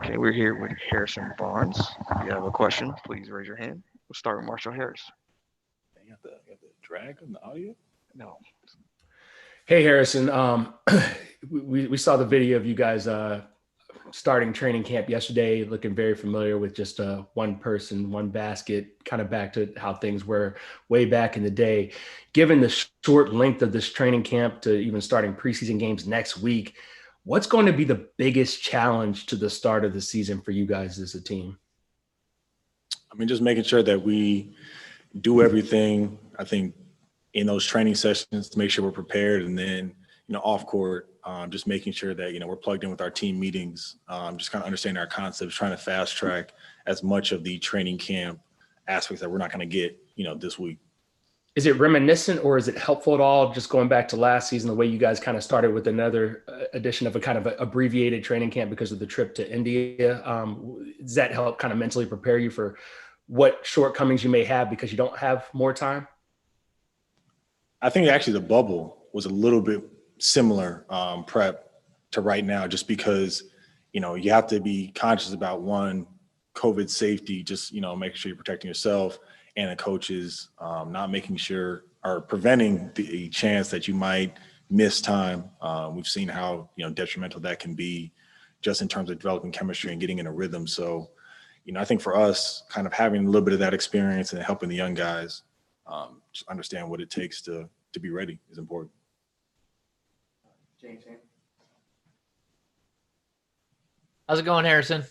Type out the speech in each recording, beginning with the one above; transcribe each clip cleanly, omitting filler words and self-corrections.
Okay, we're here with Harrison Barnes. If you have a question, please raise your hand. We'll start with Marshall Harris. You have to drag on the audio? No. Hey, Harrison. We saw the video of you guys starting training camp yesterday, looking very familiar with just one person, one basket, kind of back to how things were way back in the day. Given the short length of this training camp to even starting preseason games next week, what's going to be the biggest challenge to the start of the season for you guys as a team? I mean, just making sure that we do everything, I think, in those training sessions to make sure we're prepared. And then, off court, just making sure that, we're plugged in with our team meetings, just kind of understanding our concepts, trying to fast track as much of the training camp aspects that we're not going to get, this week. Is it reminiscent or is it helpful at all, just going back to last season, the way you guys kind of started with another edition of a kind of abbreviated training camp because of the trip to India? Does that help kind of mentally prepare you for what shortcomings you may have because you don't have more time? I think actually the bubble was a little bit similar prep to right now, just because, you have to be conscious about one, COVID safety, just, making sure you're protecting yourself and the coaches, not making sure or preventing the chance that you might miss time. We've seen how, detrimental that can be just in terms of developing chemistry and getting in a rhythm. So, I think for us, kind of having a little bit of that experience and helping the young guys just understand what it takes to be ready is important. James. How's it going, Harrison?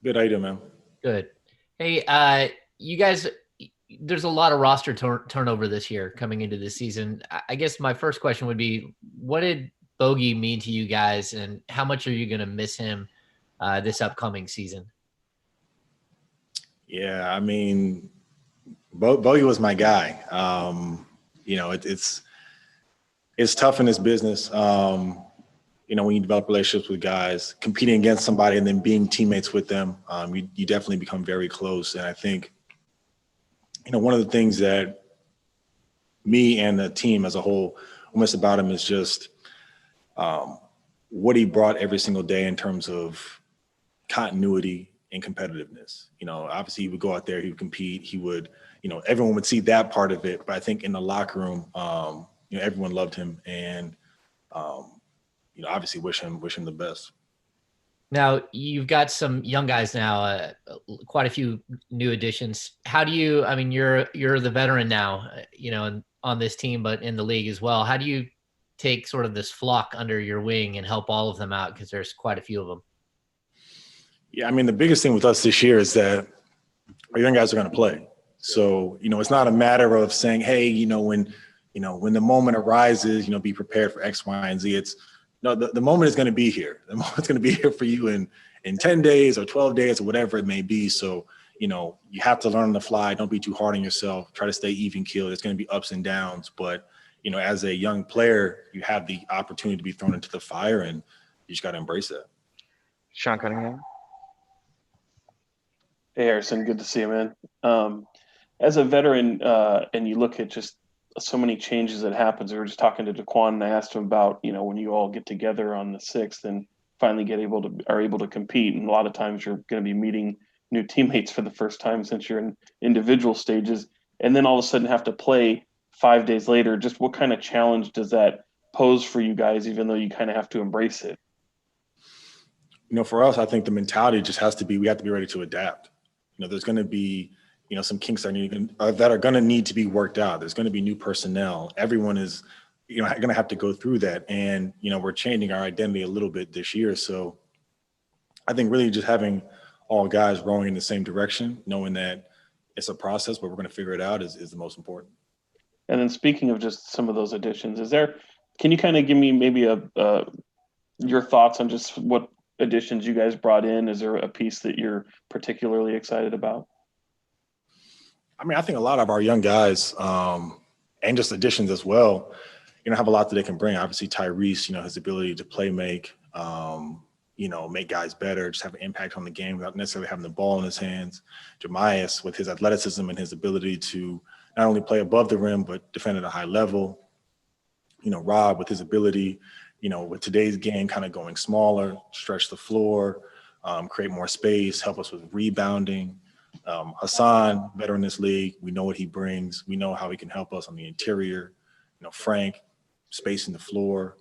Good. How you doing, man? Good. Hey, you guys, there's a lot of roster turnover this year coming into this season. I guess my first question would be, what did Bogey mean to you guys, and how much are you going to miss him this upcoming season? Yeah, I mean, Bogey was my guy. It's tough in this business. When you develop relationships with guys, competing against somebody and then being teammates with them, you definitely become very close. And I think, one of the things that me and the team as a whole miss about him is just what he brought every single day in terms of continuity and competitiveness. Obviously he would go out there, he would compete, he would, everyone would see that part of it. But I think in the locker room, everyone loved him and, obviously wish him the best. Now you've got some young guys now, quite a few new additions. How do you, I mean, you're the veteran now, on this team, but in the league as well. How do you take sort of this flock under your wing and help all of them out? Because there's quite a few of them. Yeah, I mean, the biggest thing with us this year is that our young guys are going to play. So, it's not a matter of saying, hey, when the moment arises, be prepared for X, Y, and Z. It's the moment is going to be here. The moment's going to be here for you in 10 days or 12 days or whatever it may be. So, you have to learn on the fly. Don't be too hard on yourself. Try to stay even keeled. There's going to be ups and downs. But, as a young player, you have the opportunity to be thrown into the fire, and you just got to embrace that. Sean Cunningham. Hey, Harrison, good to see you, man. As a veteran, and you look at just so many changes that happens. We were just talking to Daquan, and I asked him about, when you all get together on the 6th and finally are able to compete. And a lot of times you're going to be meeting new teammates for the first time since you're in individual stages, and then all of a sudden have to play 5 days later. Just what kind of challenge does that pose for you guys, even though you kind of have to embrace it? For us, I think the mentality just has to be, we have to be ready to adapt. There's going to be, some kinks that are going to need to be worked out. There's going to be new personnel. Everyone is, going to have to go through that. And, we're changing our identity a little bit this year. So I think really just having all guys rowing in the same direction, knowing that it's a process, but we're going to figure it out is the most important. And then speaking of just some of those additions, can you kind of give me maybe your thoughts on just what additions you guys brought in? Is there a piece that you're particularly excited about? I mean, I think a lot of our young guys and just additions as well, have a lot that they can bring. Obviously, Tyrese, his ability to play make guys better, just have an impact on the game without necessarily having the ball in his hands. Jemias with his athleticism and his ability to not only play above the rim, but defend at a high level. Rob with his ability, with today's game kind of going smaller, stretch the floor, create more space, help us with rebounding. Hassan, veteran in this league, we know what he brings. We know how he can help us on the interior. Frank, spacing the floor,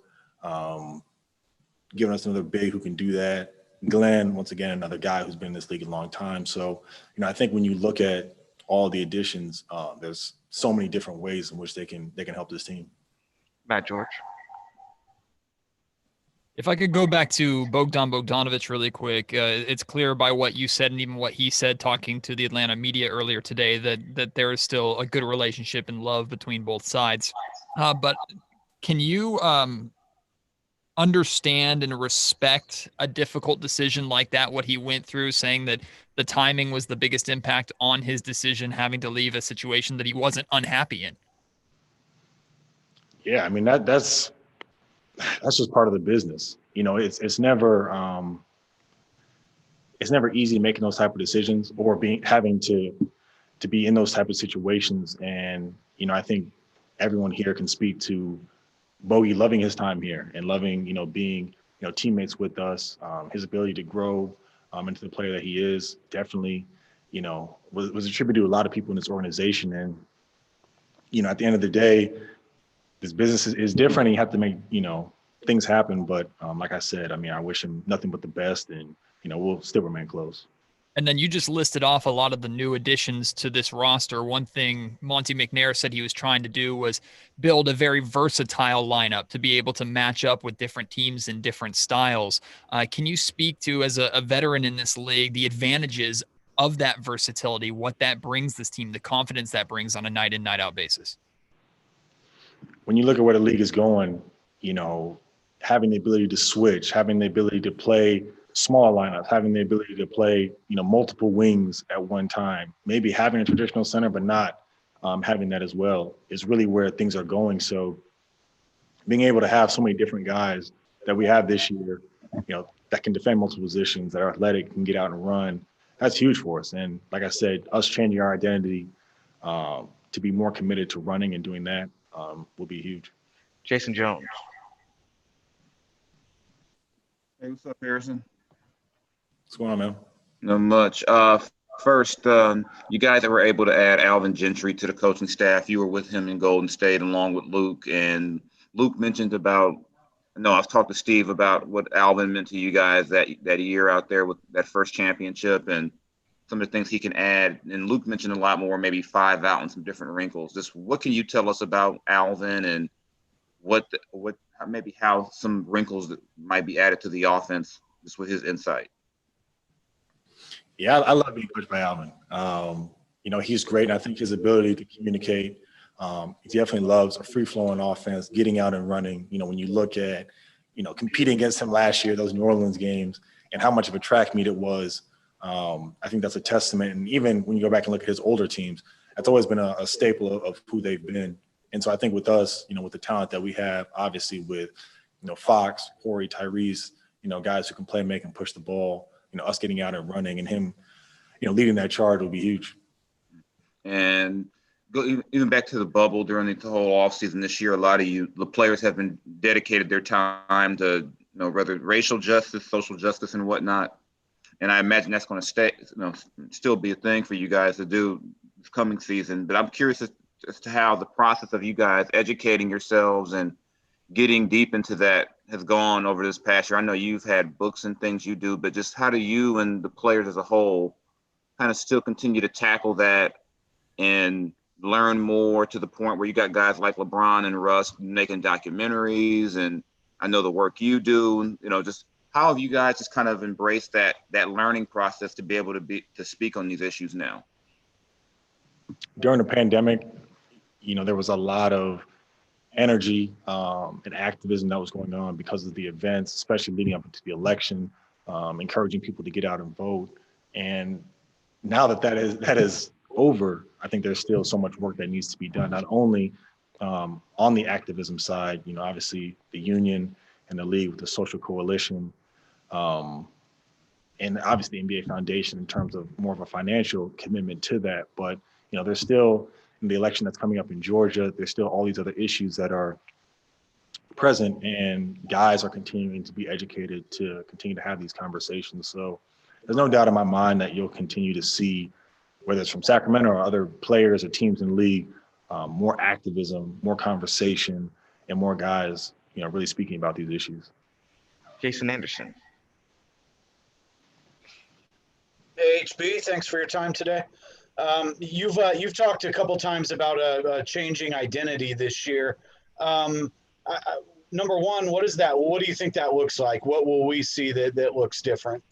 giving us another big who can do that. Glenn, once again, another guy who's been in this league a long time. So, I think when you look at all the additions, there's so many different ways in which they can help this team. Matt George. If I could go back to Bogdan Bogdanovic really quick, it's clear by what you said and even what he said talking to the Atlanta media earlier today that there is still a good relationship and love between both sides. But can you understand and respect a difficult decision like that, what he went through, saying that the timing was the biggest impact on his decision, having to leave a situation that he wasn't unhappy in? Yeah, I mean, that's just part of the business. It's never easy making those type of decisions or having to be in those type of situations. And, I think everyone here can speak to Bogey loving his time here and loving, being, teammates with us, his ability to grow into the player that he is definitely, was attributed to a lot of people in this organization. And, at the end of the day, this business is different and you have to make, things happen. But like I said, I wish him nothing but the best, and, we'll still remain close. And then you just listed off a lot of the new additions to this roster. One thing Monty McNair said he was trying to do was build a very versatile lineup to be able to match up with different teams and different styles. Can you speak to, as a veteran in this league, the advantages of that versatility, what that brings this team, the confidence that brings on a night in, night out basis? When you look at where the league is going, having the ability to switch, having the ability to play small lineups, having the ability to play, multiple wings at one time, maybe having a traditional center, but not having that as well, is really where things are going. So being able to have so many different guys that we have this year, that can defend multiple positions, that are athletic, can get out and run, that's huge for us. And like I said, us changing our identity to be more committed to running and doing that will be huge. Jason Jones. Hey, what's up, Harrison? What's going on, man? Not much. First, you guys were able to add Alvin Gentry to the coaching staff. You were with him in Golden State along with Luke. And Luke mentioned I've talked to Steve about what Alvin meant to you guys that year out there with that first championship and some of the things he can add. And Luke mentioned a lot more, maybe 5 out and some different wrinkles. Just what can you tell us about Alvin and maybe how some wrinkles that might be added to the offense just with his insight? Yeah, I love being coached by Alvin. He's great. And I think his ability to communicate, he definitely loves a free-flowing offense, getting out and running. When you look at, competing against him last year, those New Orleans games, and how much of a track meet it was, I think that's a testament. And even when you go back and look at his older teams, that's always been a staple of who they've been. And so I think with us, with the talent that we have, obviously with, Fox, Corey, Tyrese, guys who can play, make, and push the ball, us getting out and running and him, leading that charge will be huge. And even back to the bubble during the whole offseason this year, a lot of the players have been dedicated their time to, whether racial justice, social justice, and whatnot. And I imagine that's going to still be a thing for you guys to do this coming season. But I'm curious as to how the process of you guys educating yourselves and getting deep into that has gone over this past year. I know you've had books and things you do, but just how do you and the players as a whole kind of still continue to tackle that and learn more to the point where you got guys like LeBron and Russ making documentaries, and I know the work you do, just how have you guys just kind of embraced that learning process to be able to speak on these issues now? During the pandemic, there was a lot of energy and activism that was going on because of the events, especially leading up into the election, encouraging people to get out and vote. And now that is over, I think there's still so much work that needs to be done, not only on the activism side, obviously the union and the league with the social coalition, and obviously the NBA Foundation in terms of more of a financial commitment to that. But, there's still, in the election that's coming up in Georgia, there's still all these other issues that are present, and guys are continuing to be educated to continue to have these conversations. So there's no doubt in my mind that you'll continue to see, whether it's from Sacramento or other players or teams in the league, more activism, more conversation, and more guys, really speaking about these issues. Jason Anderson. Hey, HB, thanks for your time today. You've talked a couple times about a changing identity this year. Number one, what is that? What do you think that looks like? What will we see that looks different?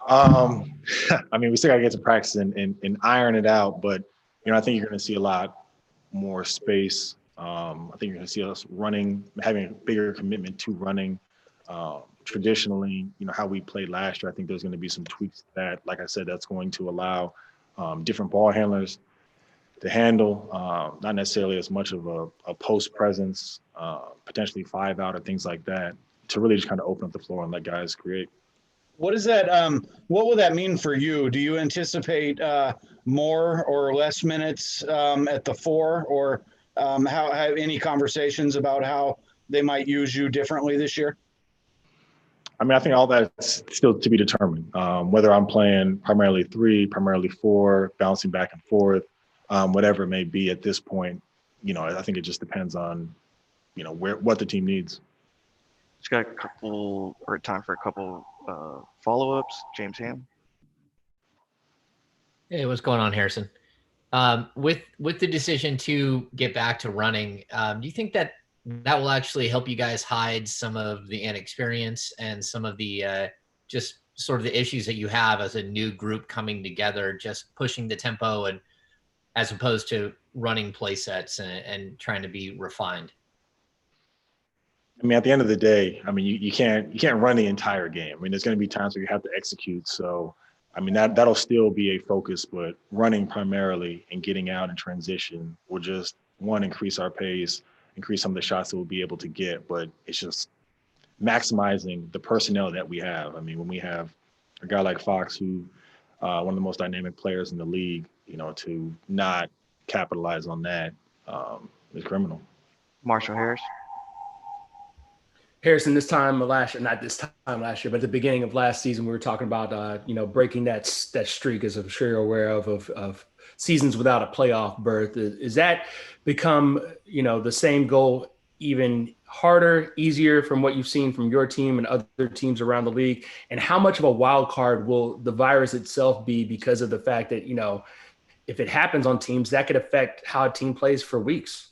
I mean, we still got to get to practice and iron it out, but I think you're going to see a lot more space. I think you're going to see us running, having a bigger commitment to running. Traditionally, how we played last year, I think there's going to be some tweaks to that. Like I said, that's going to allow different ball handlers to handle, not necessarily as much of a post presence, potentially 5 out or things like that, to really just kind of open up the floor and let guys create. What is that? What will that mean for you? Do you anticipate more or less minutes at the 4, or how any conversations about how they might use you differently this year? I mean, I think all that's still to be determined. Whether I'm playing primarily 3, primarily 4, bouncing back and forth, whatever it may be at this point, I think it just depends on, what the team needs. Just got time for a couple follow-ups. James Ham. Hey, what's going on, Harrison? With the decision to get back to running, do you think that will actually help you guys hide some of the inexperience and some of the just sort of the issues that you have as a new group coming together, just pushing the tempo and as opposed to running play sets and trying to be refined? I mean, at the end of the day, I mean, you can't run the entire game. I mean, there's going to be times where you have to execute. So, I mean, that'll still be a focus, but running primarily and getting out and transition will just, one, increase our pace, increase some of the shots that we'll be able to get, but it's just maximizing the personnel that we have. I mean, when we have a guy like Fox, who one of the most dynamic players in the league, to not capitalize on that is criminal. Marshall Harris. Harrison, this time last year, not this time last year, but at the beginning of last season, we were talking about, breaking that streak, as I'm sure you're aware of seasons without a playoff berth. Is that become, the same goal, even harder, easier from what you've seen from your team and other teams around the league? And how much of a wild card will the virus itself be, because of the fact that, if it happens on teams, that could affect how a team plays for weeks?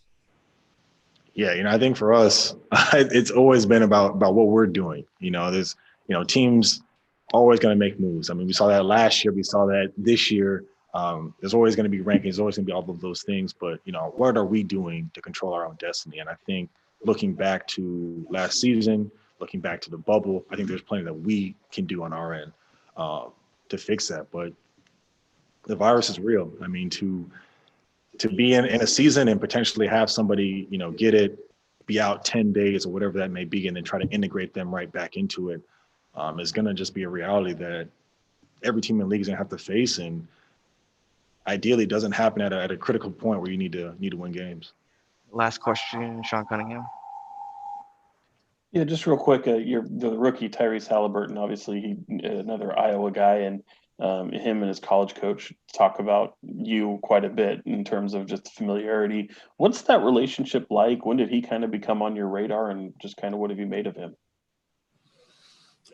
Yeah, I think for us, it's always been about what we're doing. There's, teams always going to make moves. I mean, we saw that last year. We saw that this year. There's always going to be rankings. There's always going to be all of those things. But, what are we doing to control our own destiny? And I think looking back to last season, looking back to the bubble, I think there's plenty that we can do on our end to fix that. But the virus is real. I mean, to be in a season and potentially have somebody, get it, be out 10 days or whatever that may be, and then try to integrate them right back into it, is going to just be a reality that every team in the league is going to have to face. And ideally, it doesn't happen at a critical point where you need to win games. Last question, Sean Cunningham. Yeah, just real quick, the rookie Tyrese Haliburton, obviously another Iowa guy, and him and his college coach talk about you quite a bit in terms of just familiarity. What's that relationship like? When did he kind of become on your radar, and just kind of what have you made of him?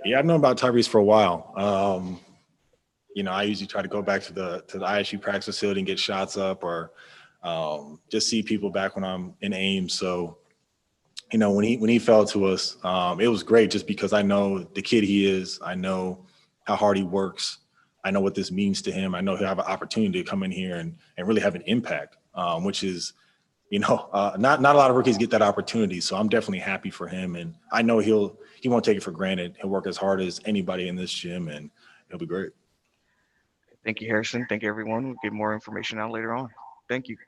Yeah, I've known about Tyrese for a while. I usually try to go back to the ISU practice facility and get shots up, or just see people back when I'm in Ames. So, when he fell to us, it was great, just because I know the kid he is. I know how hard he works. I know what this means to him. I know he'll have an opportunity to come in here and really have an impact, which is, not a lot of rookies get that opportunity. So I'm definitely happy for him. And I know he won't take it for granted. He'll work as hard as anybody in this gym, and it'll be great. Thank you, Harrison. Thank you, everyone. We'll get more information out later on. Thank you.